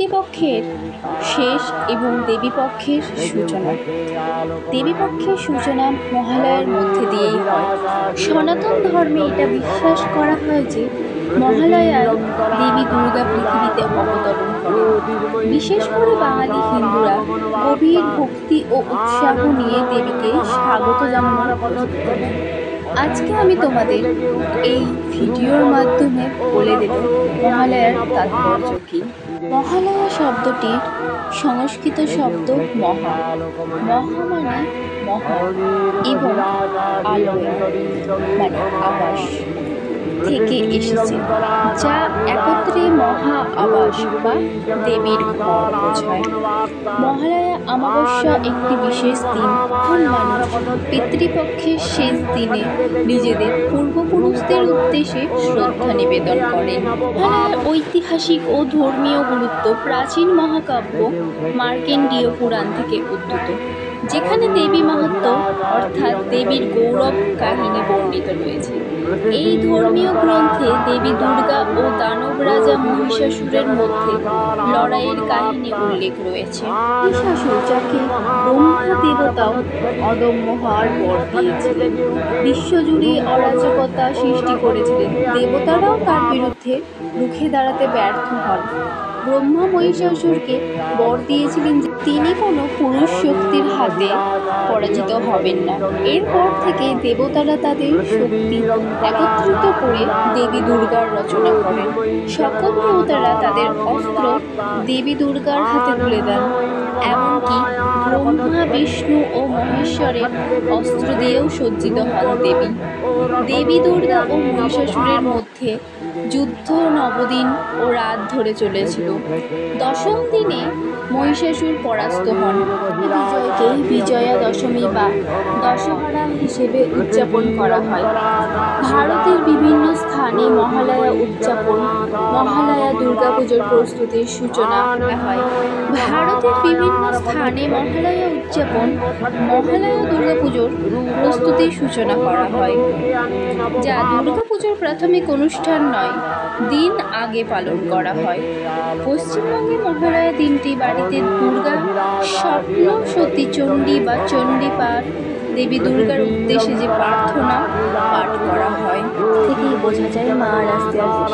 পিতৃপক্ষের শেষ এবং দেবীপক্ষের সূচনা। দেবীপক্ষের সূচনা মহালয়ার মধ্যে দিয়েই হয়। সনাতন ধর্মে এটা বিশ্বাস করা হয় যে মহালয়ায় দেবী দুর্গা পৃথিবীতে অবতরণ করেন। বিশেষ করে বাঙালি হিন্দুরা গভীর ভক্তি ও উৎসাহ নিয়ে দেবীকে স্বাগত জানানোর প্রস্তুতি নেন। আজকে আমি তোমাদের এই ভিডিওর মাধ্যমে বলে দেব মহালয়ার তাৎপর্য কী। মহালয়া শব্দটির সংস্কৃত শব্দ মহা। মহা মানে মহৎ এবং আলয় মানে আবাস থেকে এসেছে, যা একত্রে মহা আবাস বা দেবীর ঘর বোঝায়। মহালয়া অমাবস্যা একটি বিশেষ দিন, যখন মানুষ পিতৃপক্ষের শেষ দিনে নিজেদের পূর্বপুরুষদের উদ্দেশ্যে শ্রদ্ধা নিবেদন করেন। মহালয়ার ঐতিহাসিক ও ধর্মীয় গুরুত্ব প্রাচীন মহাকাব্য মার্কেন্ডীয় পুরাণ থেকে উদ্ভূত, যেখানে দেবী মাহাত্ম্য অর্থাৎ দেবীর গৌরব কাহিনী বর্ণিত রয়েছে। এই ধর্মীয় গ্রন্থে দেবী দুর্গা ও দানব রাজা মহিষাসুরের মধ্যে লড়াইয়ের কাহিনী উল্লেখ রয়েছে। মহিষাসুর, যাকে ব্রহ্মা দেবতাও অদম্য হওয়ার বর দিয়েছিলেন, বিশ্বজুড়ে অরাজকতা সৃষ্টি করেছিলেন। দেবতারাও তার বিরুদ্ধে রুখে দাঁড়াতে ব্যর্থ হন। ব্রহ্মা মহিষাসুরকে বর দিয়েছিলেন যে তিনি কোনো পুরুষ শক্তির হাতে পরাজিত হবেন না। এরপর থেকে দেবতারা তাদের শক্তি একত্রিত করে দেবী দুর্গার রচনা করেন। সকল দেবতারা তাদের অস্ত্র দেবী দুর্গার হাতে তুলে দেন, এমনকি ব্রহ্মা, বিষ্ণু ও মহেশ্বরের অস্ত্র দিয়েও সজ্জিত হন দেবী। দেবী দুর্গা ও মহিষাসুরের মধ্যে যুদ্ধ 9 দিন ও রাত ধরে চলেছিল। দশম দিনে মহিষাসুর পরাস্ত হন। বিজয়কেই বিজয়া দশমী বা দশহরা হিসেবে উদযাপন করা হয়। ভারতের বিভিন্ন স্থানে মহালয়া উদযাপন মহালয়া দুর্গাপুজোর প্রস্তুতির সূচনা হয়। ভারতের বিভিন্ন স্থানে মহালয়া উদযাপন মহালয়া দুর্গাপুজোর প্রস্তুতির সূচনা করা হয়, যা দুর্গাপুজোর প্রাথমিক অনুষ্ঠান নয়, দিন আগে পালন করা হয়। পশ্চিমবঙ্গে মহালয়া দিনটি বাড়িতে দুর্গা স্বপ্ন সতী চণ্ডী বা চণ্ডী পাঠ, দেবী দুর্গার উদ্দেশ্যে যে প্রার্থনা পাঠ করা হয় থেকেই বোঝা যায় মা আর আস্তে আস্তে